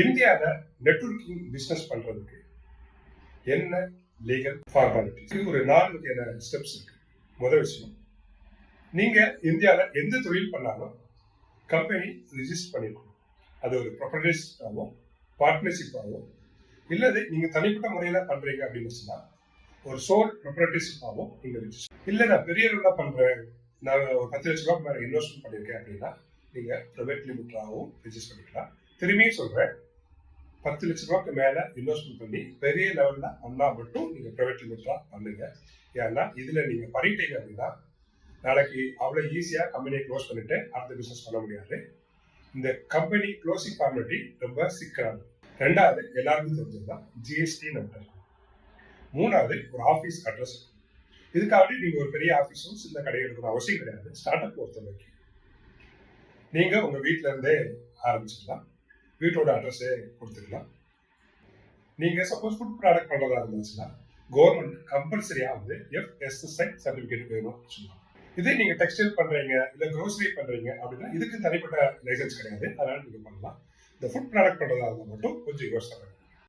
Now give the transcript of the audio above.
இந்தியாவில் networking business பண்றதுக்கு என்ன லீகல் ஃபார்மாலிட்டிஸ்? இது ஒரு 4 வகையான ஸ்டெப்ஸ் இருக்கு. முதல் விஷயம், நீங்க இந்தியாவில் எந்த தொழில் பண்ணாலும் கம்பெனி ரிஜிஸ்டர் பண்ணிருக்கணும். அது ஒரு ப்ரொப்ரைட்டர்ஷிப்பாவோ பார்ட்னர்ஷிப்பாவோ இல்லது நீங்க தனிப்பட்ட முறையில பண்றீங்க அப்படின்னு சொன்னா ஒரு சோல் ப்ரொப்ரைட்டர்ஷிப்பாவோ நீங்க ரிஜிஸ்டர். இல்ல நான் பெரிய அளவுல பண்றேன், நான் ஒரு 10 லட்ச ரூபாய் மேல இன்வெஸ்ட்மெண்ட் பண்ணிருக்கேன் அப்படின்னா நீங்க பிரைவேட் லிமிட்டராகவும் ரிஜிஸ்டர் பண்ணிக்கலாம். திரும்பியும் சொல்றேன், 10 லட்ச ரூபாய்க்கு மேல இன்வெஸ்ட்மெண்ட் பண்ணி பெரிய லெவல்ல பண்ணா மட்டும் நீங்க பிரைவேட் லிமிட்டரா பண்ணுங்க. ஏன்னா இதுல நீங்க பண்ணிட்டீங்க அப்படின்னா நாளைக்கு அவ்வளவு ஈஸியா கம்பெனியை க்ளோஸ் பண்ணிட்டு அடுத்த பிசினஸ் பண்ண முடியாது. இந்த கம்பெனி க்ளோசிங் ஃபார்மாலிட்டி ரொம்ப சிக்கலானது. ரெண்டாவது, எல்லாருக்கும் தெரிஞ்சதுதான் ஜிஎஸ்டி நம்பர். மூணாவது, ஒரு ஆஃபீஸ் அட்ரஸ். இதுக்காக நீங்க ஒரு பெரிய ஆஃபீஸும் சின்ன கடை எடுக்கணும் அவசியம் கிடையாது. ஸ்டார்ட் அப் பொறுத்தவரைக்கும் நீங்க உங்க வீட்டுல இருந்தே ஆரம்பிச்சிடலாம். வீட்டோட அட்ரஸே கொடுத்துக்கலாம். நீங்க சப்போஸ் ஃபுட் ப்ராடக்ட் பண்றதா இருந்துச்சுன்னா கவர்மெண்ட் கம்பல்சரியா FSSAI சர்டிபிகேட் வேணும் சொல்லுவாங்க. இதே நீங்க டெக்ஸ்டைல் பண்றீங்க இல்ல க்ரோசரி பண்றீங்க அப்படின்னா இதுக்கு தனிப்பட்ட லைசன்ஸ் கிடையாது. அதனால நீங்க பண்ணலாம். இந்த ஃபுட் ப்ராடக்ட் பண்றதா இருந்தால் மட்டும் கொஞ்சம் யோசனை